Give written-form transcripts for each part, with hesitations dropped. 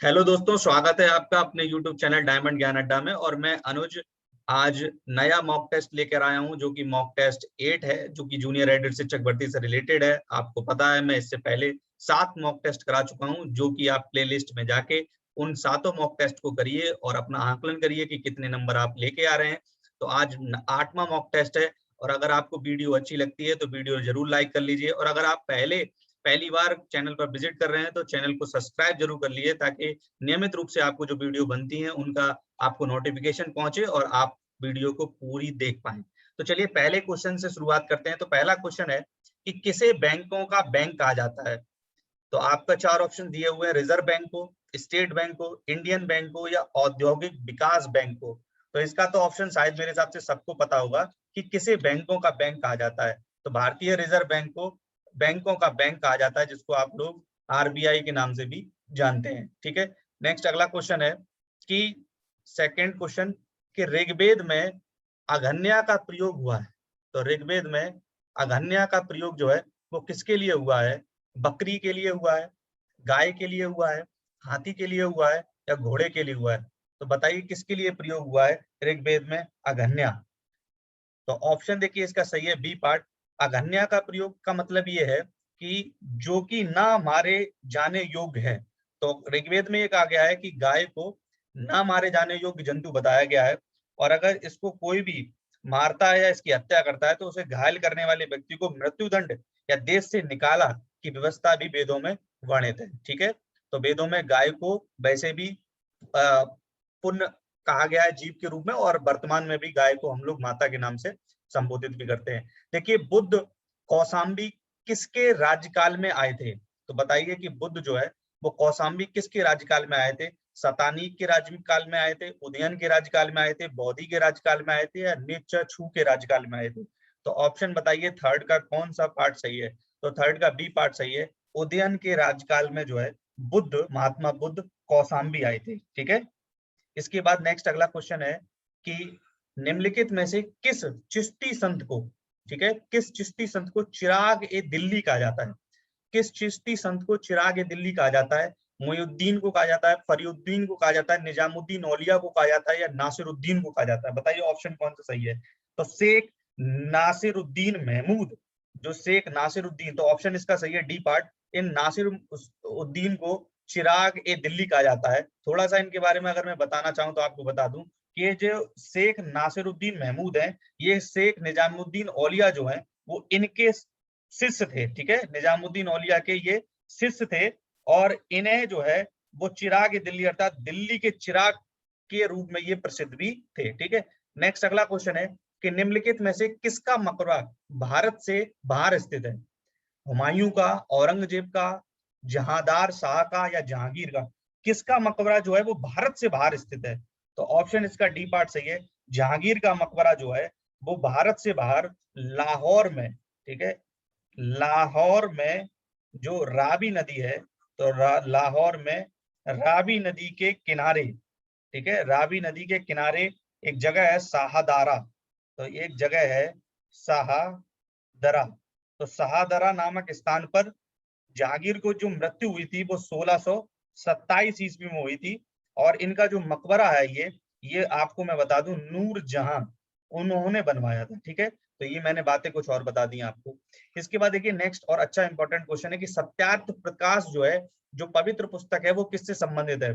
Hello दोस्तों, स्वागत है आपका अपने YouTube चैनल डायमंड ज्ञान अड्डा में। और मैं अनुज आज नया मॉक टेस्ट लेकर आया हूं, जो कि मॉक टेस्ट 8 है, जो कि जूनियर एडिट शिक्षक भर्ती से रिलेटेड है। आपको पता है मैं इससे पहले 7 मॉक टेस्ट करा चुका हूं, जो कि आप प्ले लिस्ट में जाके उन सातों मॉक टेस्ट को करिए और अपना आकलन करिए कि कितने नंबर आप लेके आ रहे हैं। तो आज 8वां मॉक टेस्ट है। और अगर आपको वीडियो अच्छी लगती है तो वीडियो जरूर लाइक कर लीजिए, और अगर आप पहली बार चैनल पर विजिट कर रहे हैं तो चैनल को सब्सक्राइब जरूर कर लीजिए, ताकि नियमित रूप से आपको जो वीडियो बनती हैं उनका आपको नोटिफिकेशन पहुंचे और आप वीडियो को पूरी देख पाएं। तो चलिए पहले क्वेश्चन से शुरुआत करते हैं। तो पहला क्वेश्चन है कि किसे बैंकों का बैंक कहा जाता है। तो आपका 4 ऑप्शन दिए हुए हैं: रिजर्व बैंक को, स्टेट बैंक को, इंडियन बैंक को, या औद्योगिक विकास बैंक को। तो इसका तो ऑप्शन शायद मेरे हिसाब से सबको पता होगा कि किसे बैंकों का बैंक कहा जाता है। तो भारतीय रिजर्व बैंक को बैंकों का बैंक कहा जाता है, जिसको आप लोग आरबीआई के नाम से भी जानते हैं। ठीक है। नेक्स्ट अगला क्वेश्चन है कि सेकंड क्वेश्चन कि ऋग्वेद में अघन्या का प्रयोग हुआ है। तो ऋग्वेद में अघन्या का प्रयोग जो है वो किसके लिए हुआ है? बकरी के लिए हुआ है, गाय के लिए हुआ है, हाथी के लिए हुआ है, या घोड़े के लिए हुआ है? तो बताइए किसके लिए प्रयोग हुआ है ऋग्वेद में अघन्या। तो ऑप्शन देखिए इसका सही है बी पार्ट। अघन्या का प्रयोग का मतलब ये है कि जो कि ना मारे जाने योग्य है। तो ऋग्वेद में ये कहा गया है कि गाय को ना मारे जाने योग्य जंतु बताया गया है, और अगर इसको कोई भी मारता है या इसकी हत्या करता है तो उसे घायल करने वाले व्यक्ति को मृत्युदंड या देश से निकाला की व्यवस्था भी वेदों में वर्णित है। ठीक है। तो वेदों में गाय को वैसे भी पुण्य कहा गया है जीव के रूप में, और वर्तमान में भी गाय को हम लोग माता के नाम से संबोधित भी करते हैं। देखिए बुद्ध कौशाम्बी किसके राज्यकाल में आए थे? तो बताइए कि बुद्ध जो है वो कौशाम्बी किसके राज्यकाल में आए थे? शतानीक के राज्यकाल में आए थे, उदयन के राज्यकाल में आए थे, बौद्धि के राज्यकाल में आए थे, या नीच्यछू के राज्यकाल में आए थे? तो ऑप्शन बताइए थर्ड का कौन सा पार्ट सही है। तो थर्ड का बी पार्ट सही है। उदयन के राज्यकाल में जो है महात्मा बुद्ध कौशाम्बी आए थे। ठीक है। इसके बाद नेक्स्ट अगला क्वेश्चन है कि निम्नलिखित में से किस चिश्ती संत को, ठीक है, किस चिश्ती संत को चिराग ए दिल्ली कहा जाता है? किस चिश्ती संत को चिराग ए दिल्ली कहा जाता है? मोइनुद्दीन को कहा जाता है, फरीउद्दीन को कहा जाता है, निजामुद्दीन औलिया को कहा जाता है, या नासिरुद्दीन को कहा जाता है? बताइए ऑप्शन कौन सा सही है। तो शेख नासिरुद्दीन महमूद, जो शेख नासिरुद्दीन, तो ऑप्शन इसका सही है डी पार्ट। इन नासिर उद्दीन को चिराग ए दिल्ली कहा जाता है। थोड़ा सा इनके बारे में अगर मैं बताना चाहूं तो आपको बता दूं कि ये जो शेख नासिरुद्दीन महमूद हैं, ये शेख निजामुद्दीन औलिया जो हैं वो इनके शिष्य थे। ठीक है। निजामुद्दीन औलिया के ये शिष्य थे, और इन्हें जो है वो चिराग ए दिल्ली अर्थात दिल्ली के चिराग के रूप में ये प्रसिद्ध भी थे। ठीक है। नेक्स्ट अगला क्वेश्चन है कि निम्नलिखित में से किसका मकबरा भारत से बाहर स्थित है? हुमायूं का, औरंगजेब का, जहांदार शाह का, या जहांगीर का? किसका मकबरा जो है वो भारत से बाहर स्थित है? तो ऑप्शन इसका डी पार्ट सही है। जहांगीर का मकबरा जो है वो भारत से बाहर लाहौर में, ठीक है, लाहौर में जो रावी नदी है, तो लाहौर में रावी नदी के किनारे, ठीक है, रावी नदी के किनारे एक जगह है शाहदारा। तो एक जगह है शाहदरा। तो शाहदरा नामक स्थान पर जहांगीर को जो मृत्यु हुई थी वो 1627 ईस्वी में हुई थी। और इनका जो मकबरा है ये आपको मैं बता दूं नूर जहां उन्होंने बनवाया था। ठीक है। तो ये मैंने बातें कुछ और बता दी आपको। इसके बाद देखिए नेक्स्ट और अच्छा इंपॉर्टेंट क्वेश्चन है कि सत्यार्थ प्रकाश जो है, जो पवित्र पुस्तक है, वो किससे संबंधित है?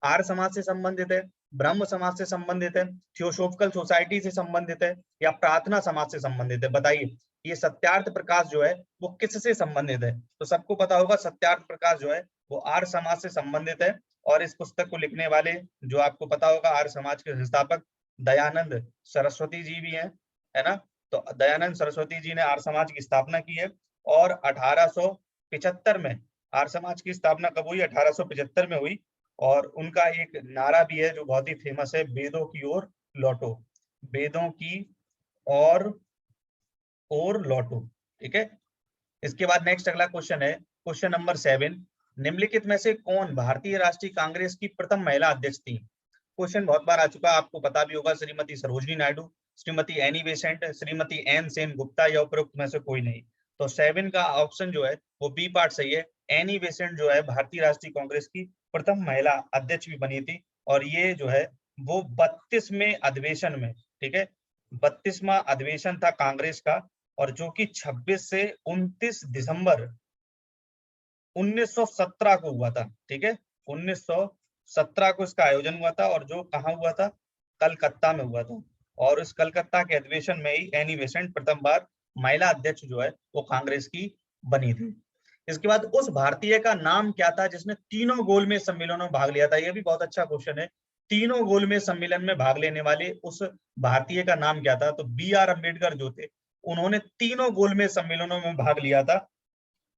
आर्य समाज से संबंधित है, ब्रह्म समाज से संबंधित है, थियोसोफिकल सोसाइटी से संबंधित है, या प्रार्थना समाज से संबंधित है? बताइए ये सत्यार्थ प्रकाश जो है वो किससे संबंधित है? तो सबको पता होगा सत्यार्थ प्रकाश जो है वो आर्य समाज से संबंधित है। और इस पुस्तक को लिखने वाले जो आपको पता होगा आर्य समाज के संस्थापक दयानंद सरस्वती जी भी हैं, है ना। तो दयानंद सरस्वती जी ने आर्य समाज की स्थापना की है, और 1875 में आर्य समाज की स्थापना कब हुई? 1875 में हुई। और उनका एक नारा भी है जो बहुत ही फेमस है, वेदों की ओर लौटो, वेदों की और लौटो। ठीक है। इसके बाद नेक्स्ट अगला क्वेश्चन है क्वेश्चन नंबर 7। निम्नलिखित में से कौन भारतीय राष्ट्रीय कांग्रेस की प्रथम महिला अध्यक्ष थी? क्वेश्चन बहुत बार आ चुका है, आपको पता भी होगा। Shrimati Sarojini Naidu, Shrimati Annie Besant, Shrimati N Sen Gupta, या उपरोक्त में से कोई नहीं? तो 7 का ऑप्शन जो है वो बी पार्ट सही है। एनी बेसेंट जो है भारतीय राष्ट्रीय कांग्रेस की प्रथम महिला अध्यक्ष भी बनी थी, और ये जो है वो 32वें अधिवेशन में, ठीक है, 32वां अधिवेशन था कांग्रेस का, और जो कि 26 से 29 दिसंबर 1917 को हुआ था, ठीक है, 1917 को इसका आयोजन हुआ था, और जो कहाँ हुआ था, कलकत्ता में हुआ था। और इस कलकत्ता के अधिवेशन में ही एनी बेसेंट प्रथम बार महिला अध्यक्ष जो है वो कांग्रेस की बनी थी। इसके बाद उस भारतीय का नाम क्या था जिसने तीनों गोलमेज सम्मेलनों में भाग लिया था? यह भी बहुत अच्छा क्वेश्चन है। तीनों गोलमेज सम्मेलन में भाग लेने वाले उस भारतीय का नाम क्या था? तो बी आर अम्बेडकर जो थे, उन्होंने तीनों गोलमेज सम्मेलनों में भाग लिया था,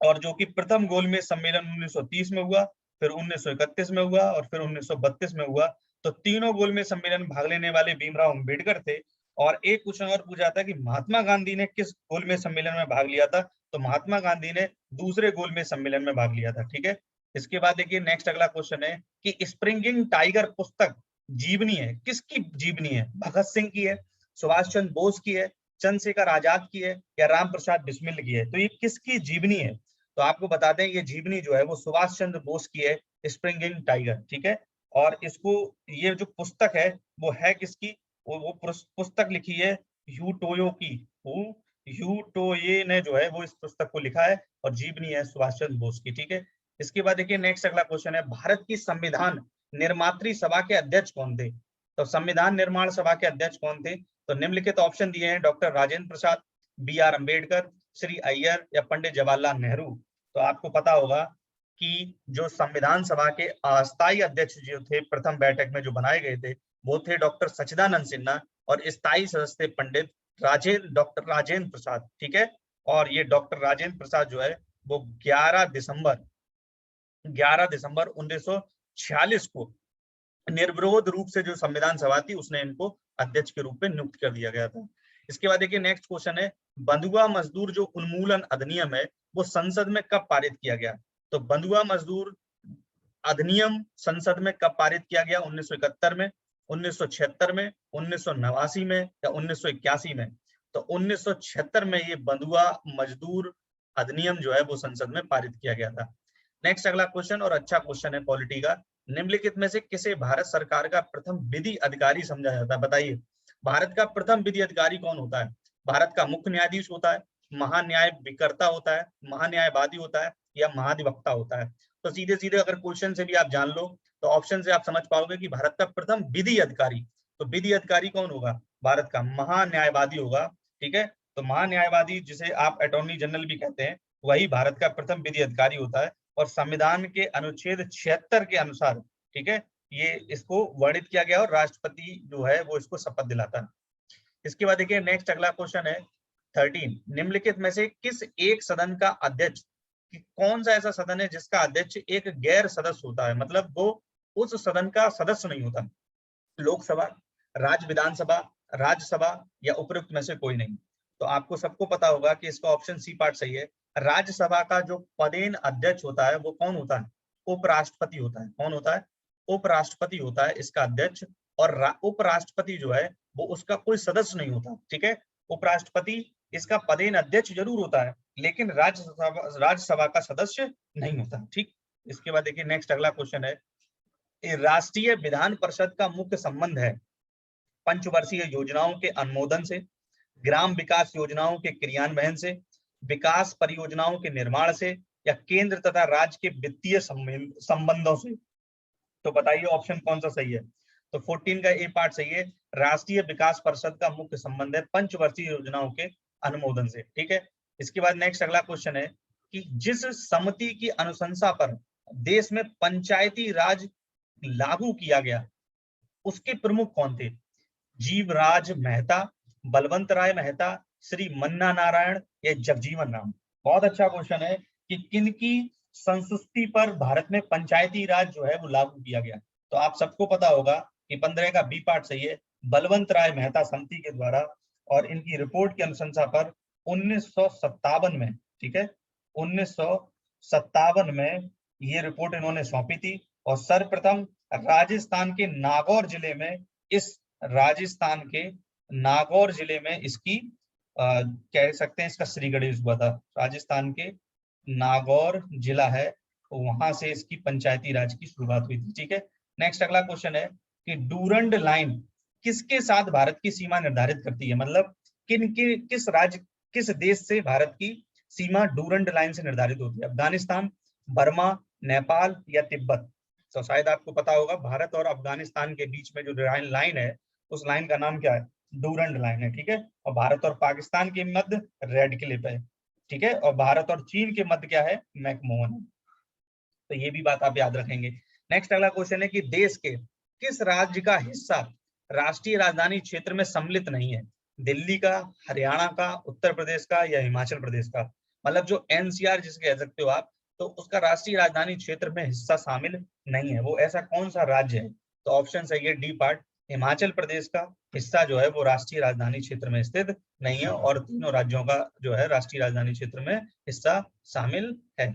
और जो कि प्रथम गोलमेज सम्मेलन 1930 में हुआ, फिर 1931 में हुआ, और फिर 1932 में हुआ। तो तीनों गोलमेज सम्मेलन में भाग लेने वाले भीमराव अम्बेडकर थे। और एक क्वेश्चन और पूछा था कि महात्मा गांधी ने किस गोलमेज सम्मेलन में भाग लिया था? तो महात्मा गांधी ने दूसरे गोलमेज सम्मेलन में भाग लिया था, ठीक है। इसके बाद देखिए नेक्स्ट अगला क्वेश्चन है कि स्प्रिंगिंग टाइगर पुस्तक जीवनी है, किसकी जीवनी है? भगत सिंह की है, सुभाष चंद्र बोस की है, चंद्रशेखर आजाद की है, या राम प्रसाद बिस्मिल की है? तो ये किसकी जीवनी है? तो आपको बता दें ये जीवनी जो है वो सुभाष चंद्र बोस की है, स्प्रिंगिंग टाइगर, ठीक है। और इसको, ये जो पुस्तक है वो है किसकी? वो पुस्तक लिखी है यू टोयो की। यू टोये ने जो है वो इस पुस्तक को लिखा है, और जीवनी है सुभाष चंद्र बोस की, ठीक है। इसके बाद देखिए नेक्स्ट अगला क्वेश्चन है, भारत की संविधान निर्मात्री सभा के अध्यक्ष कौन थे? तो संविधान निर्माण सभा के अध्यक्ष कौन थे? तो निम्नलिखित ऑप्शन दिए हैं, doctor Rajendra Prasad, B R Ambedkar, Shri Iyer, या पंडित जवाहरलाल नेहरू। तो आपको पता होगा कि जो संविधान सभा के अस्थायी अध्यक्ष जो थे प्रथम बैठक में जो बनाए गए थे, वो थे डॉक्टर सच्चिदानंद सिन्हा, और स्थायी सदस्य थे पंडित डॉक्टर राजेंद्र प्रसाद, ठीक है। और ये डॉक्टर राजेंद्र प्रसाद जो है वो 11 दिसंबर 1946 को निर्विरोध रूप से जो संविधान सभा थी उसने इनको अध्यक्ष के रूप में नियुक्त कर दिया गया था। इसके बाद देखिए नेक्स्ट क्वेश्चन है, बंधुआ मजदूर जो उन्मूलन अधिनियम है वो संसद में कब पारित किया गया? तो बंधुआ मजदूर अधिनियम संसद में कब पारित किया गया? 1971 में, 1976 में, 1989 में, या 1981 में? तो 1976 में ये बंधुआ मजदूर अधिनियम जो है वो संसद में पारित किया गया था। नेक्स्ट अगला क्वेश्चन, और अच्छा क्वेश्चन है पॉलिटी का, निम्नलिखित में से किसे भारत सरकार का प्रथम विधि अधिकारी समझा जाता है? बताइए, भारत का प्रथम विधि अधिकारी कौन होता है? भारत का मुख्य न्यायाधीश होता है, महान्यायविकर्ता होता है, महान्यायवादी होता है, या महाधिवक्ता होता है? तो सीधे सीधे अगर क्वेश्चन से भी आप जान लो तो ऑप्शन से आप समझ पाओगे कि भारत का प्रथम विधि अधिकारी, तो विधि अधिकारी कौन होगा? भारत का महान्यायवादी होगा, ठीक है। तो महान्यायवादी, जिसे आप अटॉर्नी जनरल भी कहते हैं, वही भारत का प्रथम विधि अधिकारी होता है, और संविधान के अनुच्छेद 76 के अनुसार, ठीक है, ये इसको वर्णित किया गया, और राष्ट्रपति जो है वो इसको शपथ दिलाता है। इसके बाद देखिए नेक्स्ट अगला क्वेश्चन है 13, निम्नलिखित में से किस एक सदन का अध्यक्ष, कि कौन सा ऐसा सदन है जिसका अध्यक्ष एक गैर सदस्य होता है, मतलब वो उस सदन का सदस्य नहीं होता? लोकसभा, राज्य विधानसभा, राज्यसभा, या उपयुक्त में से कोई नहीं? तो आपको सबको पता होगा कि इसका ऑप्शन सी पार्ट सही है। राज्यसभा का जो पदेन अध्यक्ष होता है वो कौन होता है? उपराष्ट्रपति होता है। कौन होता है? उपराष्ट्रपति होता है इसका अध्यक्ष। और उपराष्ट्रपति जो है वो उसका कोई सदस्य नहीं होता, ठीक है। उपराष्ट्रपति इसका पदेन अध्यक्ष जरूर होता है, लेकिन राज्यसभा का सदस्य नहीं होता, ठीक। इसके बाद देखिए नेक्स्ट अगला क्वेश्चन है, राष्ट्रीय विधान परिषद का मुख्य संबंध है पंचवर्षीय योजनाओं के अनुमोदन से, ग्राम विकास योजनाओं के क्रियान्वयन से, विकास परियोजनाओं के निर्माण से, या केंद्र तथा राज्य के वित्तीय संबंधों से? तो बताइए ऑप्शन कौन सा सही है? तो 14 का ए पार्ट सही है। राष्ट्रीय विकास परिषद का मुख्य संबंध है पंचवर्षीय योजनाओं के अनुमोदन से, ठीक है। इसके बाद नेक्स्ट अगला क्वेश्चन है कि जिस समिति की अनुशंसा पर देश में पंचायती राज लागू किया गया उसके प्रमुख कौन थे? जीवराज मेहता, बलवंत राय मेहता, श्री मन्ना नारायण, या जगजीवन राम? बहुत अच्छा क्वेश्चन है कि किनकी संस्तुति पर भारत में पंचायती राज जो है वो लागू किया गया? तो आप सबको पता होगा कि 15 का बी पार्ट सही है, बलवंत राय मेहता समिति के द्वारा। और इनकी रिपोर्ट की अनुशंसा पर 1957 में, ठीक है, 1957 में ये रिपोर्ट इन्होंने सौंपी थी। और सर्वप्रथम राजस्थान के नागौर जिले में इसकी कह सकते हैं इसका श्री गणेश हुआ था। राजस्थान के नागौर जिला है, तो वहां से इसकी पंचायती राज की शुरुआत हुई थी। ठीक है, नेक्स्ट अगला क्वेश्चन है कि डूरंड लाइन किसके साथ भारत की सीमा निर्धारित करती है, मतलब किस राज्य किस देश से भारत की सीमा डूरंड लाइन से निर्धारित होती है? अफगानिस्तान, बर्मा, नेपाल या तिब्बत? तो शायद आपको पता होगा, भारत और अफगानिस्तान के बीच में जो लाइन है उस लाइन का नाम क्या है? डूरंड लाइन है। ठीक है, और भारत और पाकिस्तान के मध्य रेड क्लिफ है। ठीक है, और भारत और चीन के मध्य क्या है? मैकमोहन है। तो ये भी बात आप याद रखेंगे। नेक्स्ट अगला क्वेश्चन है कि देश के किस राज्य का हिस्सा राष्ट्रीय राजधानी क्षेत्र में सम्मिलित नहीं है? दिल्ली का, हरियाणा का, उत्तर प्रदेश का या हिमाचल प्रदेश का? मतलब जो एनसीआर जिसे कह सकते हो आप, तो उसका राष्ट्रीय राजधानी क्षेत्र में हिस्सा शामिल नहीं है, वो ऐसा कौन सा राज्य है? तो ऑप्शन सही है डी पार्ट, हिमाचल प्रदेश का हिस्सा जो है वो राष्ट्रीय राजधानी क्षेत्र में स्थित नहीं है, और तीनों राज्यों का जो है राष्ट्रीय राजधानी क्षेत्र में हिस्सा शामिल है।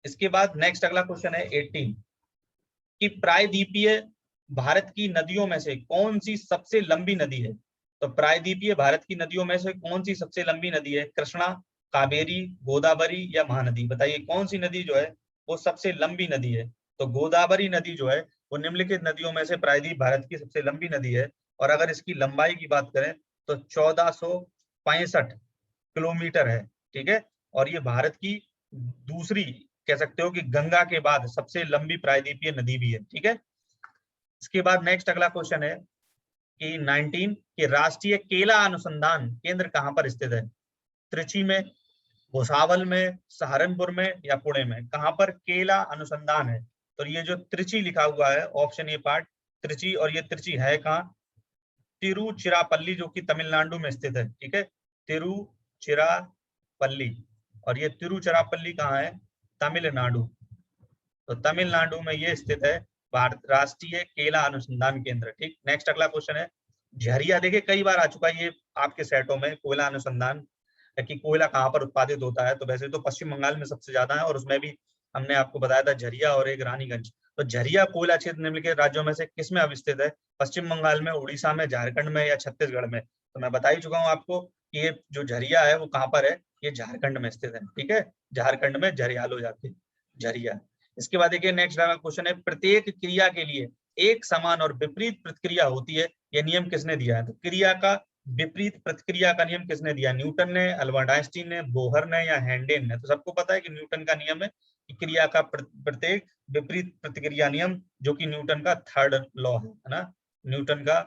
इसके बाद नेक्स्ट अगला क्वेश्चन है 18 कि प्रायद्वीपीय भारत की नदियों में से कौन सी सबसे लंबी नदी है? तो प्रायद्वीपीय भारत की नदियों में से कौन सी सबसे लंबी नदी है? कृष्णा, कावेरी, गोदावरी या महानदी? बताइए कौन सी नदी जो है वो सबसे लंबी नदी है? तो गोदावरी नदी जो है वो निम्नलिखित नदियों में से प्रायद्वीप भारत की सबसे लंबी नदी है, और अगर इसकी लंबाई की बात करें तो 1465 किलोमीटर है। ठीक है, और ये भारत की दूसरी, कह सकते हो कि गंगा के बाद सबसे लंबी प्रायद्वीपीय नदी भी है। ठीक है, इसके बाद नेक्स्ट अगला क्वेश्चन है कि 19 कि राष्ट्रीय केला अनुसंधान केंद्र कहां पर स्थित है? त्रिची में, भुसावल में, सहारनपुर में या पुणे में? कहां पर केला अनुसंधान है? तो ये जो त्रिची लिखा हुआ है, ऑप्शन ए पार्ट त्रिची, और ये त्रिची है कहाँ? तिरुचिरापल्ली, जो कि तमिलनाडु में स्थित है। ठीक है, तिरुचिरापल्ली, और ये तिरुचिरापल्ली कहाँ है? तमिलनाडु। तो तमिलनाडु में ये स्थित है भारत राष्ट्रीय केला अनुसंधान केंद्र। ठीक, नेक्स्ट अगला क्वेश्चन है झरिया। देखिए कई बार आ चुका है ये आपके सेटों में, कोयला अनुसंधान कि कोयला कहाँ पर उत्पादित होता है। तो वैसे तो पश्चिम बंगाल में सबसे ज्यादा है, और उसमें भी हमने आपको बताया था झरिया और एक रानीगंज। तो झरिया कोयला क्षेत्र निम्नलिखित राज्यों में से किसमें अवस्थित है? पश्चिम बंगाल में, उड़ीसा में, झारखंड में या छत्तीसगढ़ में? तो मैं बता ही चुका हूँ आपको कि ये जो झरिया है वो कहाँ पर है? ये झारखंड में स्थित है। ठीक है, झारखंड में झरियालो जाके झरिया। इसके बाद देखिए नेक्स्ट क्वेश्चन है प्रत्येक क्रिया के लिए एक समान और विपरीत प्रतिक्रिया होती है, यह नियम किसने दिया है? तो क्रिया का विपरीत प्रतिक्रिया का नियम किसने दिया? न्यूटन ने, अल्बर्ट आइंस्टीन ने, बोहर ने या हैंडेन ने? तो सबको पता है कि न्यूटन का नियम है कि क्रिया का प्रत्येक विपरीत प्रतिक्रिया नियम, जो कि न्यूटन का थर्ड लॉ है ना? न्यूटन का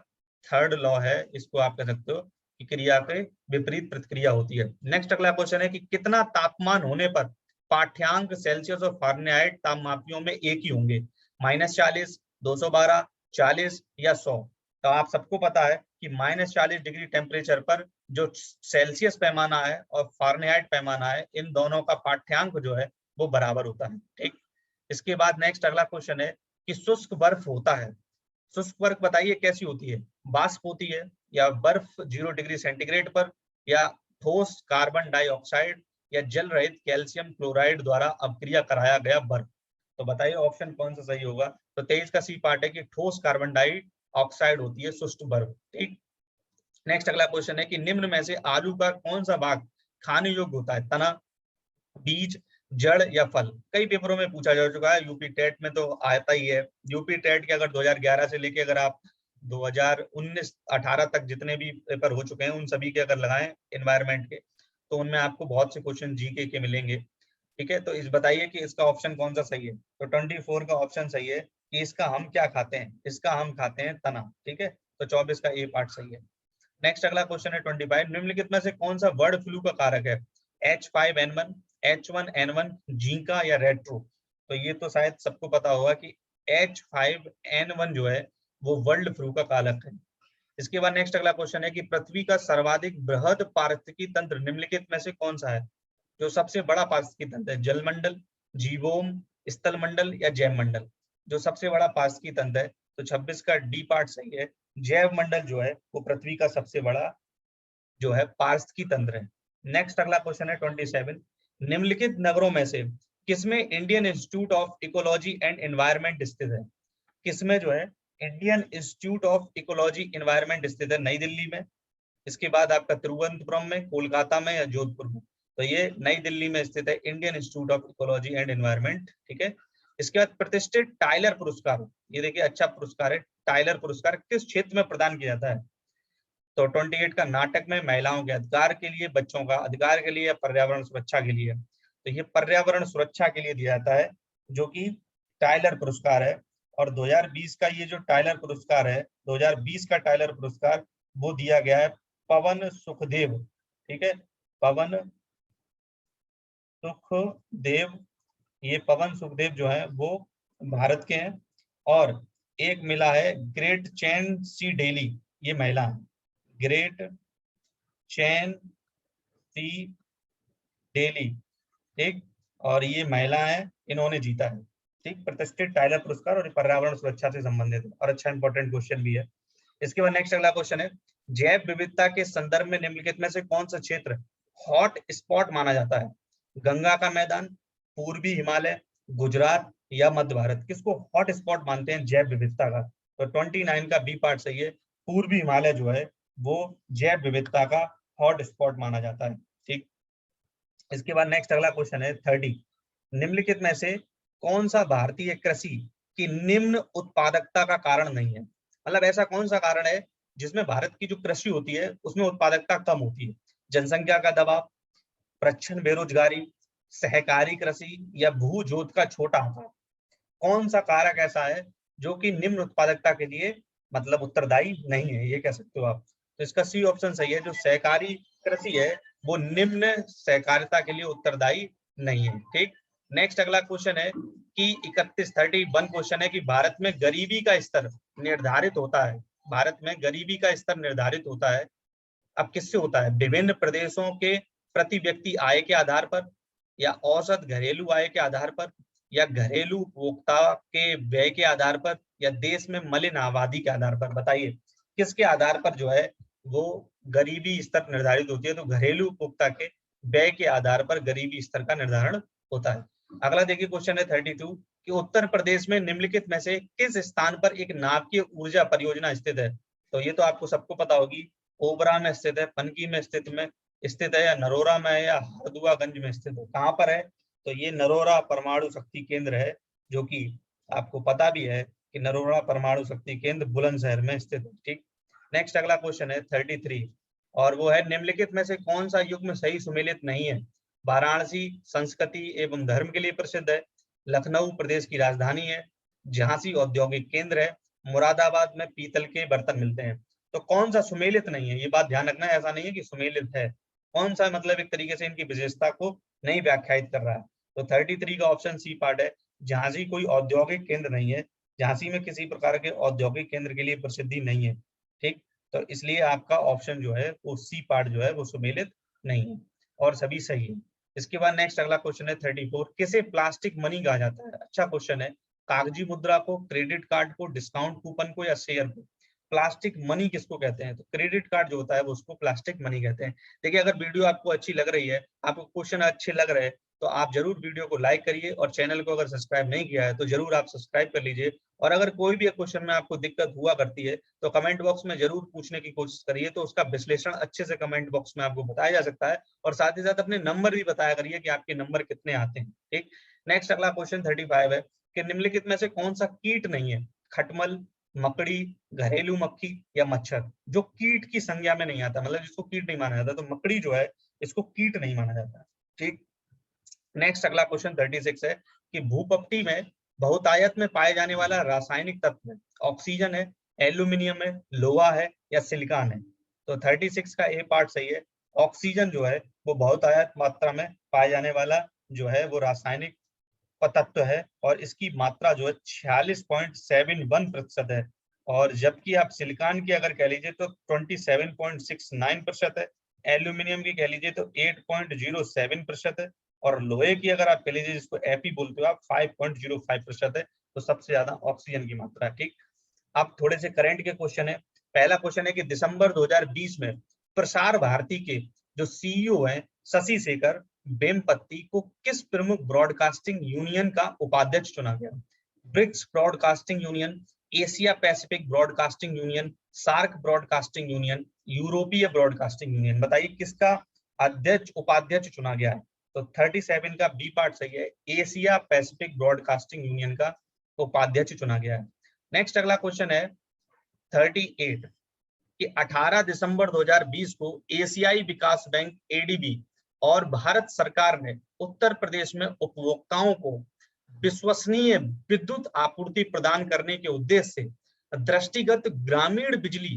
थर्ड लॉ है, इसको आप कह सकते हो कि क्रिया के विपरीत प्रतिक्रिया होती है। नेक्स्ट अगला क्वेश्चन है कि कितना तापमान होने पर पाठ्यांक सेल्सियस और फारेनहाइट तापमापियों में एक ही होंगे? -40, 212, 40 या 100? तो आप सबको पता है कि -40 डिग्री टेम्परेचर पर जो सेल्सियस पैमाना है और फारेनहाइट पैमाना है, इन दोनों का पाठ्यांक जो है वो बराबर होता है। ठीक, इसके बाद नेक्स्ट अगला क्वेश्चन है कि शुष्क बर्फ होता है, शुष्क बर्फ बताइए कैसी होती है? वाष्प होती है, या बर्फ 0 डिग्री सेंटीग्रेड पर, या ठोस कार्बन डाइऑक्साइड, या जल रहित कैल्शियम क्लोराइड द्वारा अपक्रिया कराया गया बर्फ? तो बताइए ऑप्शन कौन सा सही होगा? तो 23 का सी पार्ट है कि ठोस कार्बन डाइऑक्साइड होती है शुष्क बर्फ। ठीक, नेक्स्ट अगला क्वेश्चन है कि निम्न में से आलू का कौन सा भाग खाने योग्य होता है? तना, बीज, जड़ या फल? कई पेपरों में पूछा जा चुका है, यूपी टेट में तो आता ही है। यूपी टेट के अगर 2011 से लेके अगर आप 2019-18 तक जितने भी पेपर हो चुके हैं उन सभी के अगर लगाएं एनवायरमेंट के, तो उनमें आपको बहुत से क्वेश्चन जीके के मिलेंगे। ठीक है, तो इस बताइए कि इसका ऑप्शन कौन सा सही है? तो 24 का ऑप्शन सही है कि इसका हम क्या खाते हैं? इसका हम खाते हैं तना। ठीक है, तो 24 का ए पार्ट सही है। नेक्स्ट अगला क्वेश्चन है 25 निम्नलिखित में से कौन सा बर्ड फ्लू का कारक है? H5N1, H1N1, जीका या रेट्रो? तो ये तो शायद सबको पता होगा कि H5N1 जो है वो वर्ल्ड फ्लू का कारक है। इसके बाद नेक्स्ट अगला क्वेश्चन है कि पृथ्वी का सर्वाधिक बृहद पारिस्थितिकी तंत्र निम्नलिखित में से कौन सा है? जो सबसे बड़ा पारिस्थितिकी तंत्र है, जलमंडल, जीवोम, स्थल मंडल या जैव मंडल? जो सबसे बड़ा पारिस्थितिकी तंत्र है, तो 26 का डी पार्ट सही है। जैव मंडल जो है वो पृथ्वी का सबसे बड़ा जो है पारिस्थितिकी तंत्र है। नेक्स्ट अगला क्वेश्चन है 27 निम्नलिखित नगरों में से किसमें Indian institute of ecology and environment स्थित है? किसमें जो है Indian institute of ecology environment स्थित है? नई दिल्ली में, इसके बाद आपका तिरुवनंतपुरम में, कोलकाता में या जोधपुर में। तो ये नई दिल्ली में स्थित है Indian institute of ecology and environment, ठीक है। इसके बाद प्रतिष्ठित टाइलर पुरस्कार, ये देखिए अच्छा पुरस्कार है, टाइलर पुरस्कार किस क्षेत्र में प्रदान किया जाता है? तो 28 का नाटक में महिलाओं के अधिकार के लिए, बच्चों का अधिकार के लिए या पर्यावरण सुरक्षा के लिए? तो ये पर्यावरण सुरक्षा के लिए दिया जाता है, जो कि टाइलर पुरस्कार है। और 2020 का ये जो टाइलर पुरस्कार है, 2020 का टाइलर पुरस्कार वो दिया गया है पवन सुखदेव, ठीक है, पवन सुखदेव। ये पवन सुखदेव जो है वो भारत के हैं। और एक मिला है ग्रेट चैन सी डेली, ये महिला है, ग्रेट चैन सी डेली, ठीक। और ये महिला है, इन्होंने जीता है, ठीक, प्रतिष्ठित टाइलर पुरस्कार, और पर्यावरण सुरक्षा से संबंधित है और अच्छा इंपॉर्टेंट क्वेश्चन भी है। इसके बाद नेक्स्ट अगला क्वेश्चन है, जैव विविधता के संदर्भ में निम्नलिखित में से कौन सा क्षेत्र हॉट स्पॉट माना जाता है? गंगा का मैदान, पूर्वी हिमालय, गुजरात या मध्य भारत? किसको हॉट स्पॉट मानते हैं जैव विविधता का? तो 29 का बी पार्ट सही है, पूर्वी हिमालय जो है वो जैव विविधता का हॉट स्पॉट माना जाता है, ठीक। इसके बाद नेक्स्ट अगला क्वेश्चन है 30, निम्नलिखित में से कौन सा भारतीय कृषि की निम्न उत्पादकता का कारण नहीं है? मतलब ऐसा कौन सा कारण है जिसमें भारत की जो कृषि होती है उसमें उत्पादकता कम होती है? जनसंख्या का दबाव, प्रच्छन्न बेरोजगारी, सहकारी कृषि या भू जोत का छोटा आकार? कौन सा कारक ऐसा है जो कि निम्न उत्पादकता के लिए मतलब उत्तरदायी नहीं है, ये कह सकते हो आप। तो इसका सी ऑप्शन सही है, जो सहकारी कृषि है वो निम्न सहकारिता के लिए उत्तरदायी नहीं है, ठीक। नेक्स्ट अगला क्वेश्चन है कि 31 क्वेश्चन है कि भारत में गरीबी का स्तर निर्धारित होता है, भारत में गरीबी का स्तर निर्धारित होता है, अब किससे होता है? विभिन्न प्रदेशों के प्रति व्यक्ति आय के आधार पर, या औसत घरेलू आय के आधार पर, या घरेलू उपभोक्ता के व्यय के आधार पर, या देश में मलिन आबादी के आधार पर? बताइए किसके आधार पर जो है वो गरीबी स्तर निर्धारित होती है? तो घरेलू उपभोक्ता के व्यय के आधार पर गरीबी स्तर का निर्धारण होता है। अगला देखिए क्वेश्चन है 32 कि उत्तर प्रदेश में निम्नलिखित में से किस स्थान पर एक नाभिकीय ऊर्जा परियोजना स्थित है? तो ये तो आपको सबको पता होगी, ओबरा में स्थित है, पनकी में स्थित है, या नरोरा में है, या हरदुआगंज में स्थित है? कहाँ पर है? तो ये नरोरा परमाणु शक्ति केंद्र है, जो कि आपको पता भी है कि नरोरा परमाणु शक्ति केंद्र बुलंदशहर में स्थित है, ठीक। नेक्स्ट अगला क्वेश्चन है 33 और वो है, निम्नलिखित में से कौन सा युग्म सही सुमेलित नहीं है? वाराणसी संस्कृति एवं धर्म के लिए प्रसिद्ध है, लखनऊ प्रदेश की राजधानी है, झांसी औद्योगिक केंद्र है, मुरादाबाद में पीतल के बर्तन मिलते हैं? तो कौन सा सुमेलित नहीं है, ये बात ध्यान रखना है, ऐसा नहीं है कि सुमेलित है, कौन सा मतलब एक तरीके से इनकी विशेषता को नहीं व्याख्यायित कर रहा है। तो 33 का ऑप्शन सी पार्ट है, झांसी कोई औद्योगिक केंद्र नहीं है, झांसी में किसी प्रकार के औद्योगिक केंद्र के लिए प्रसिद्धि नहीं है, ठीक। तो इसलिए आपका ऑप्शन जो है वो सी पार्ट जो है वो सुमेलित नहीं है और सभी सही है। इसके बाद नेक्स्ट अगला क्वेश्चन है 34, किसे प्लास्टिक मनी कहा जाता है? अच्छा क्वेश्चन है, कागजी मुद्रा को, क्रेडिट कार्ड को, डिस्काउंट कूपन को, या शेयर को? प्लास्टिक मनी किसको कहते हैं? तो क्रेडिट कार्ड जो होता है वो उसको प्लास्टिक मनी कहते हैं। देखिए अगर वीडियो आपको अच्छी लग रही है, आपको क्वेश्चन अच्छे लग रहे हैं, तो आप जरूर वीडियो को लाइक करिए और चैनल को अगर सब्सक्राइब नहीं किया है तो जरूर आप सब्सक्राइब कर लीजिए। और अगर कोई भी क्वेश्चन में आपको दिक्कत हुआ करती है तो कमेंट बॉक्स में जरूर पूछने की कोशिश करिए, तो उसका विश्लेषण अच्छे से कमेंट बॉक्स में आपको बताया जा सकता है। और साथ ही साथ अपने नंबर भी बताया करिए कि आपके नंबर कितने आते हैं, ठीक। नेक्स्ट अगला क्वेश्चन 35 है कि निम्नलिखित में से कौन सा कीट नहीं है? खटमल, मकड़ी, घरेलू मक्खी या मच्छर? जो कीट की संज्ञा में नहीं आता, मतलब जिसको कीट नहीं माना जाता, तो मकड़ी जो है इसको कीट नहीं माना जाता, ठीक। नेक्स्ट अगला क्वेश्चन 36 है कि भूपट्टी में बहुतायत में पाए जाने वाला रासायनिक तत्व है, ऑक्सीजन है, एल्यूमिनियम है, लोहा है, या सिलिकॉन है? तो 36 का ए पार्ट सही है, ऑक्सीजन जो है वो बहुतायत मात्रा में पाए जाने वाला जो है वो रासायनिक तत्व है और इसकी मात्रा जो है 46.71% है। और जबकि आप सिलिकॉन की अगर कह लीजिए तो 27.69% है, एल्यूमिनियम की कह लीजिए तो 8.07% है, और लोहे की अगर आप कह लीजिए जिसको एपी बोलते हो आप 5.05% है। तो सबसे ज्यादा ऑक्सीजन की मात्रा है, ठीक। अब थोड़े से करंट के क्वेश्चन है। पहला क्वेश्चन है कि दिसंबर 2020 में प्रसार भारती के जो सीईओ हैं शशि शेखर वेम्पति को किस प्रमुख ब्रॉडकास्टिंग यूनियन का उपाध्यक्ष चुना गया? BRICS broadcasting union, Asia Pacific broadcasting union, SAARC broadcasting union, यूरोपीय ब्रॉडकास्टिंग यूनियन। बताइए किसका अध्यक्ष उपाध्यक्ष चुना गया है? तो 37 का बी पार्ट सही है, एशिया पैसिफिक ब्रॉडकास्टिंग यूनियन का उपाध्यक्ष चुना गया है। नेक्स्ट अगला क्वेश्चन है 38 कि 18 दिसंबर 2020 को एशियाई विकास बैंक एडीबी और भारत सरकार ने उत्तर प्रदेश में उपभोक्ताओं को विश्वसनीय विद्युत आपूर्ति प्रदान करने के उद्देश्य से दृष्टिगत ग्रामीण बिजली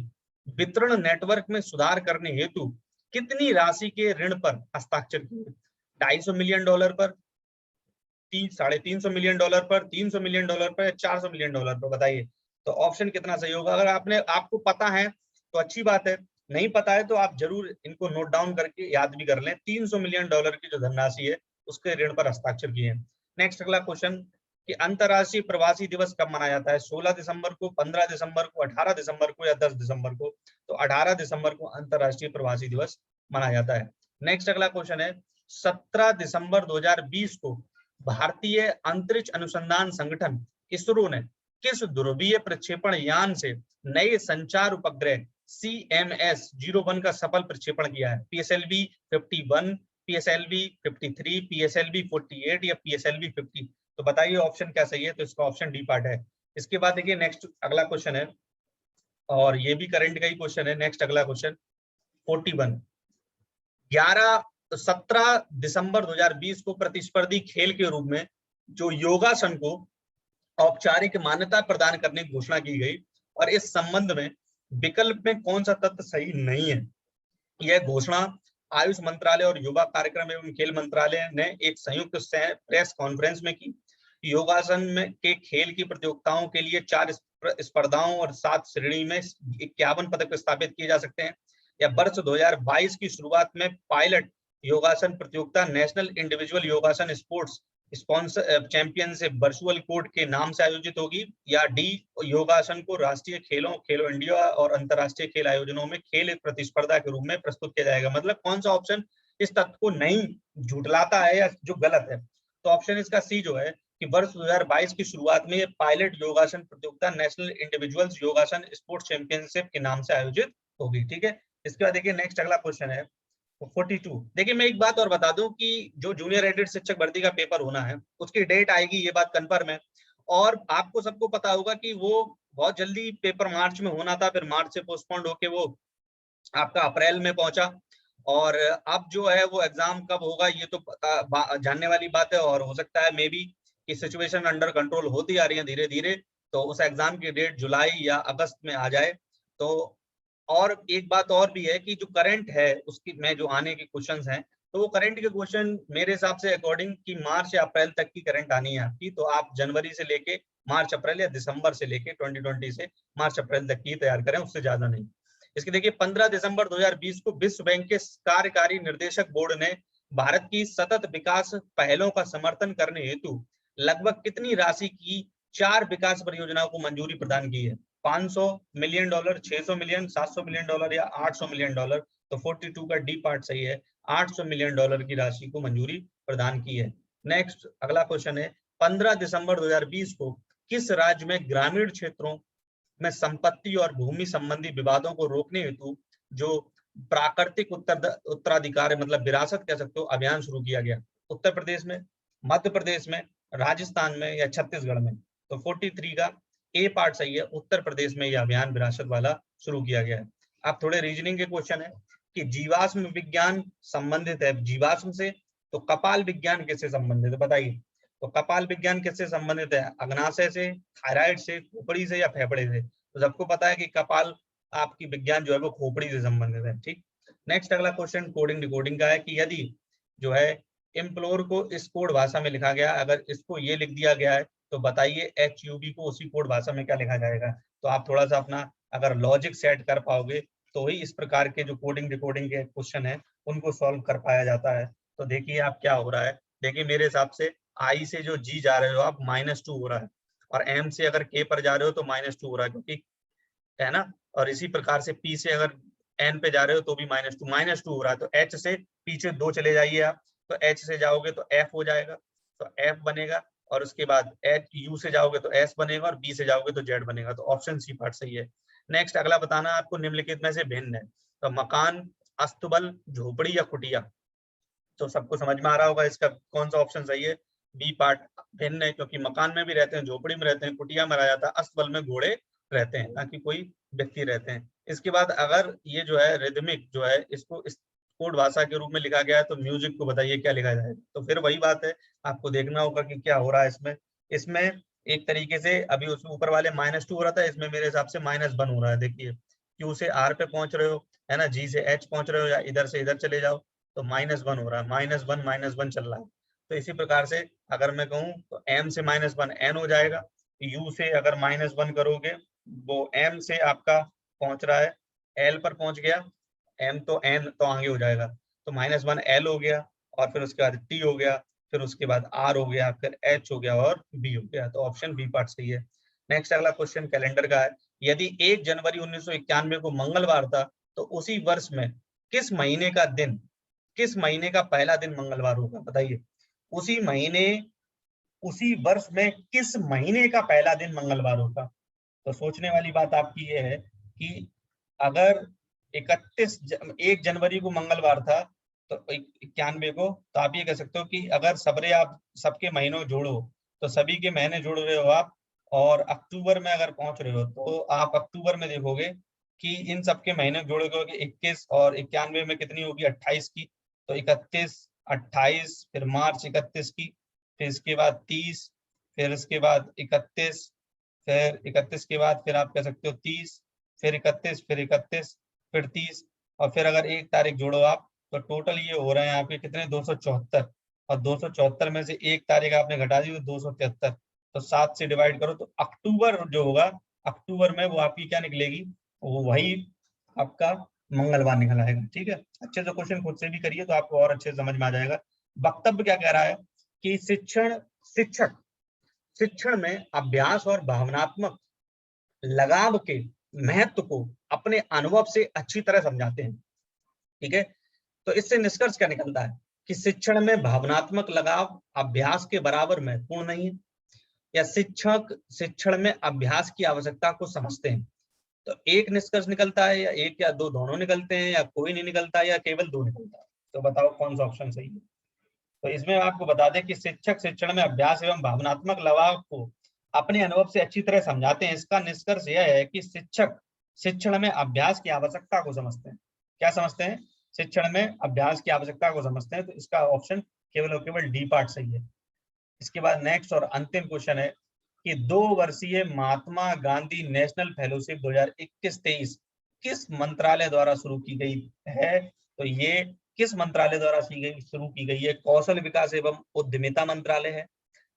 वितरण नेटवर्क में सुधार करने हेतु कितनी राशि के ऋण पर हस्ताक्षर किए? $250 मिलियन पर, $350 मिलियन पर, $300 मिलियन पर या $400 मिलियन पर? बताइए तो ऑप्शन कितना सही होगा? अगर आपको पता है तो अच्छी बात है, नहीं पता है तो आप जरूर इनको नोट डाउन करके याद भी कर लें। $300 मिलियन की जो धनराशि है उसके ऋण पर हस्ताक्षर किए। नेक्स्ट अगला क्वेश्चन कि अंतरराष्ट्रीय प्रवासी दिवस कब मनाया जाता है? 16 दिसंबर को, 15 दिसंबर को, 18 दिसंबर को या 10 दिसंबर को? तो 18 दिसंबर को अंतरराष्ट्रीय प्रवासी दिवस मनाया जाता है। नेक्स्ट अगला क्वेश्चन है 17 दिसंबर 2020 को भारतीय अंतरिक्ष अनुसंधान संगठन इसरो ने किस ध्रुवीय प्रक्षेपण यान से नए संचार उपग्रह CMS-01 का सफल प्रक्षेपण किया है? PSLV-51, PSLV-53, PSLV-48 या PSLV-50? तो बताइए ऑप्शन क्या सही है? तो इसका ऑप्शन डी पार्ट है। इसके बाद देखिए नेक्स्ट अगला क्वेश्चन है और ये भी करंट का ही क्वेश्चन है। नेक्स्ट अगला क्वेश्चन 41 17 दिसंबर 2020 को प्रतिस्पर्धी खेल के रूप में जो योगासन को औपचारिक मान्यता प्रदान करने की घोषणा की गई और इस संबंध में विकल्प में कौन सा तथ्य सही नहीं है? यह घोषणा आयुष मंत्रालय और युवा कार्यक्रम एवं खेल मंत्रालय ने एक संयुक्त प्रेस कॉन्फ्रेंस में की। योगासन में के खेल की प्रतियोगिताओं के लिए 4 स्पर्धाओं और 7 श्रेणी में 51 पदक स्थापित किए जा सकते हैं। या वर्ष 2022 की शुरुआत में पायलट योगासन प्रतियोगिता नेशनल इंडिविजुअल योगासन sports sponsor championship virtual court के नाम से आयोजित होगी। या डी योगासन को राष्ट्रीय खेलों, खेलो इंडिया और अंतरराष्ट्रीय खेल आयोजनों में खेल प्रतिस्पर्धा के रूप में प्रस्तुत किया जाएगा। मतलब कौन सा ऑप्शन इस तथ्य को नहीं झुठलाता है या जो गलत है? तो ऑप्शन इसका सी जो है कि वर्ष 2022 की शुरुआत में पायलट योगासन प्रतियोगिता नेशनल इंडिविजुअल्स योगासन स्पोर्ट्स चैंपियनशिप के नाम से आयोजित होगी। ठीक है, इसके बाद देखिए नेक्स्ट अगला क्वेश्चन है 42। देखिए मैं एक बात और बता दूं कि जो जूनियर एडिट शिक्षक भर्ती का पेपर होना है उसकी डेट आएगी, ये बात कंफर्म है। और आपको सबको पता होगा कि वो बहुत जल्दी पेपर मार्च में होना था, फिर मार्च से पोस्टपोन्ड होके वो आपका अप्रैल में पहुंचा। और अब जो है वो एग्जाम कब होगा ये तो जानने वाली बात है। और हो सकता है मे बी कि सिचुएशन अंडर कंट्रोल होती आ रही है धीरे धीरे, तो उस एग्जाम की डेट जुलाई या अगस्त में आ जाए। तो और एक बात और भी है कि जो करंट है उसकी में जो आने के क्वेश्चंस हैं, तो वो करंट के क्वेश्चन मेरे हिसाब से अकॉर्डिंग कि मार्च या अप्रैल तक की करंट आनी है आपकी। तो आप जनवरी से लेके मार्च अप्रैल या दिसंबर से लेके 2020 से मार्च अप्रैल तक की तैयार करें, उससे ज्यादा नहीं। इसके देखिए 15 दिसंबर 2020 को विश्व बैंक के कार्यकारी निर्देशक बोर्ड ने भारत की सतत विकास पहलों का समर्थन करने हेतु लगभग कितनी राशि की 4 विकास परियोजनाओं को मंजूरी प्रदान की है? $500 मिलियन, $600 मिलियन, $700 मिलियन या $800 मिलियन? तो 42 का डी पार्ट सही है, $800 मिलियन की राशि को मंजूरी प्रदान की है। नेक्स्ट अगला क्वेश्चन है 15 दिसंबर 2020 को किस राज्य में ग्रामीण क्षेत्रों में संपत्ति और भूमि संबंधी विवादों को रोकने हेतु जो प्राकृतिक उत्तराधिकार मतलब विरासत कह सकते हो अभियान शुरू किया गया? उत्तर प्रदेश में, मध्य प्रदेश में, राजस्थान में या छत्तीसगढ़ में? तो 43 का ए पार्ट सही है, उत्तर प्रदेश में यह अभियान विरासत वाला शुरू किया गया है। अब थोड़े रीजनिंग के क्वेश्चन है कि जीवाश्म विज्ञान संबंधित है जीवाश्म से, तो कपाल विज्ञान किससे संबंधित है? बताइए तो कपाल विज्ञान किससे संबंधित है? अग्नाशय से, थायराइड से, खोपड़ी से या फेफड़े से? तो सबको पता है कि कपाल आपकी विज्ञान जो है वो खोपड़ी से संबंधित है। ठीक, नेक्स्ट अगला क्वेश्चन कोडिंग डिकोडिंग का है कि यदि जो है इम्प्लोर को इस कोड भाषा में लिखा गया, अगर इसको ये लिख दिया गया है तो बताइए HUB को उसी कोड भाषा में क्या लिखा जाएगा? तो आप थोड़ा सा अपना अगर लॉजिक सेट कर पाओगे तो ही इस प्रकार के जो कोडिंग डिकोडिंग के क्वेश्चन है उनको सॉल्व कर पाया जाता है। तो देखिए आप क्या हो रहा है, देखिए मेरे हिसाब से I से जो G जा रहे हो आप -2 हो रहा है, और M से अगर K पर जा रहे हो तो -2 हो रहा है, क्योंकि है ना। और इसी प्रकार से P से अगर N पे जा रहे हो तो भी -2 हो रहा है। तो H से पीछे 2 चले जाइए आप, तो H से जाओगे तो F हो जाएगा, तो F बनेगा। और उसके बाद एच यू से जाओगे तो एस बनेगा और बी से जाओगे तो जेड बनेगा। तो ऑप्शन सी पार्ट सही है। नेक्स्ट अगला बताना आपको निम्नलिखित में से भिन्न है। तो मकान, अस्तबल, झोपड़ी या कुटिया। तो सबको समझ में आ रहा होगा इसका कौन सा ऑप्शन सही है। बी पार्ट भिन्न है, क्योंकि मकान में भी रहते हैं, झोपड़ी में रहते हैं, कुटिया में रहा जाता है, अस्तबल में घोड़े रहते हैं, ताकि कोई व्यक्ति रहते हैं। इसके बाद अगर ये जो है रिदमिक जो है इसको इस कोड भाषा के रूप में लिखा गया है तो म्यूजिक को बताइए क्या लिखा जाएगा। तो फिर वही बात है, आपको देखना होगा कि क्या हो रहा है इसमें। इसमें एक तरीके से अभी उसमें ऊपर वाले -2 हो रहा था, इसमें मेरे हिसाब से -1 हो रहा है। देखिए क्यू से आर पे पहुंच रहे हो, है ना, जी से एच पहुंच रहे हो, या इधर से इधर चले जाओ तो -1 हो रहा है, -1 चल रहा है। तो इसी प्रकार से अगर मैं कहूँ तो m से -1 n हो जाएगा, u से अगर -1 करोगे वो m से आपका पहुंच रहा है l पर पहुंच गया, m तो n तो आगे हो जाएगा, तो -1 l हो गया, और फिर उसके बाद t हो गया, फिर उसके बाद r हो गया, फिर h हो गया और b हो गया। तो ऑप्शन बी पार्ट सही है। नेक्स्ट अगला क्वेश्चन कैलेंडर का है। यदि 1 जनवरी 1991 को मंगलवार था तो उसी वर्ष में किस महीने का दिन, किस महीने का पहला दिन मंगलवार होगा, बताइए। उसी महीने, उसी वर्ष में किस महीने का पहला दिन मंगलवार होगा। तो सोचने वाली बात आपकी ये है कि अगर 1 जनवरी को मंगलवार था तो 91 को, तो आप ये कह सकते हो कि अगर सबरे आप सबके महीनों जोड़ो तो सभी के महीने जोड़ रहे हो आप, और अक्टूबर में अगर पहुंच रहे हो तो आप अक्टूबर में देखोगे कि इन सबके महीने जोड़ोगे 21 और 91 में कितनी होगी 28 की, तो 31, 28, फिर मार्च 31 की, फिर इसके बाद 30, फिर इसके बाद 31, फिर 31 के बाद फिर आप कह सकते हो 30, फिर 31, फिर 31, फिर 30, और फिर अगर 1 तारीख जोड़ो आप तो टोटल ये हो रहे हैं आपके कितने 274, और 274 में से 1 तारीख आपने घटा दी तो 273, तो 7 से डिवाइड करो तो अक्टूबर जो होगा, अक्टूबर में वो आपकी क्या निकलेगी, वो वही आपका मंगलवार निकल आएगा। ठीक है, अच्छे से क्वेश्चन खुद से भी करिए तो आपको और अच्छे से समझ में आ जाएगा। वक्तव्य क्या कह रहा है कि शिक्षण में अभ्यास और भावनात्मक लगाव के महत्व को अपने अनुभव से अच्छी तरह समझाते हैं। ठीक है, तो इससे निष्कर्ष क्या निकलता है कि शिक्षण में भावनात्मक लगाव अभ्यास के बराबर महत्वपूर्ण नहीं है, या शिक्षक शिक्षण में अभ्यास की आवश्यकता को समझते हैं। तो एक निष्कर्ष निकलता है, या एक या दो, दोनों निकलते हैं, या कोई नहीं निकलता, या केवल 2 निकलता है। तो बताओ कौन सा ऑप्शन सही है। तो इसमें आपको बता दें कि शिक्षक शिक्षण में अभ्यास एवं भावनात्मक लगाव को अपने अनुभव से अच्छी तरह समझाते हैं। इसका निष्कर्ष यह है कि शिक्षक शिक्षण में अभ्यास की आवश्यकता को समझते हैं। क्या समझते हैं, शिक्षण में अभ्यास की आवश्यकता को समझते हैं। तो इसका ऑप्शन केवल और केवल डी पार्ट सही है। इसके बाद नेक्स्ट और अंतिम क्वेश्चन है कि 2 वर्षीय महात्मा गांधी नेशनल फेलोशिप 2021-23 किस मंत्रालय द्वारा शुरू की गई है। तो ये किस मंत्रालय द्वारा शुरू की गई है, कौशल विकास एवं उद्यमिता मंत्रालय है,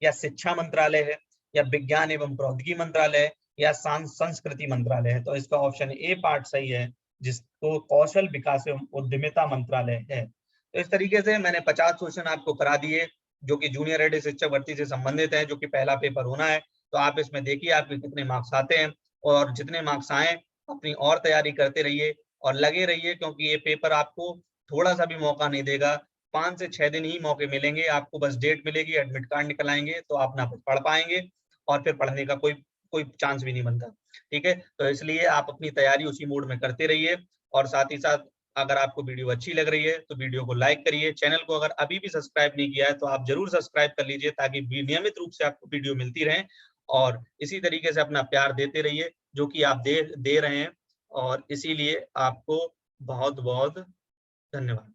या शिक्षा मंत्रालय है, या विज्ञान एवं प्रौद्योगिकी मंत्रालय है, या संस्कृति मंत्रालय है। तो इसका ऑप्शन ए पार्ट सही है, जिसको कौशल विकास एवं उद्यमिता मंत्रालय है। तो इस तरीके से मैंने 50 क्वेश्चन आपको करा दिए जो कि जूनियर रेडी शिक्षक भर्ती से संबंधित है, जो कि पहला पेपर होना है। तो आप इसमें देखिए आपके कितने मार्क्स आते हैं, और जितने मार्क्स आए अपनी और तैयारी करते रहिए और लगे रहिए, क्योंकि ये पेपर आपको थोड़ा सा भी मौका नहीं देगा। 5 से 6 दिन ही मौके मिलेंगे आपको, बस डेट मिलेगी, एडमिट कार्ड निकल आएंगे तो आप ना पढ़ पाएंगे, और फिर पढ़ने का कोई चांस भी नहीं बनता। ठीक है, तो इसलिए आप अपनी तैयारी उसी मोड में करते रहिए, और साथ ही साथ अगर आपको वीडियो अच्छी लग रही है तो वीडियो को लाइक करिए। चैनल को अगर अभी भी सब्सक्राइब नहीं किया है तो आप जरूर सब्सक्राइब कर लीजिए, ताकि नियमित रूप से आपको वीडियो मिलती रहे, और इसी तरीके से अपना प्यार देते रहिए जो कि आप दे रहे हैं, और इसीलिए आपको बहुत बहुत धन्यवाद।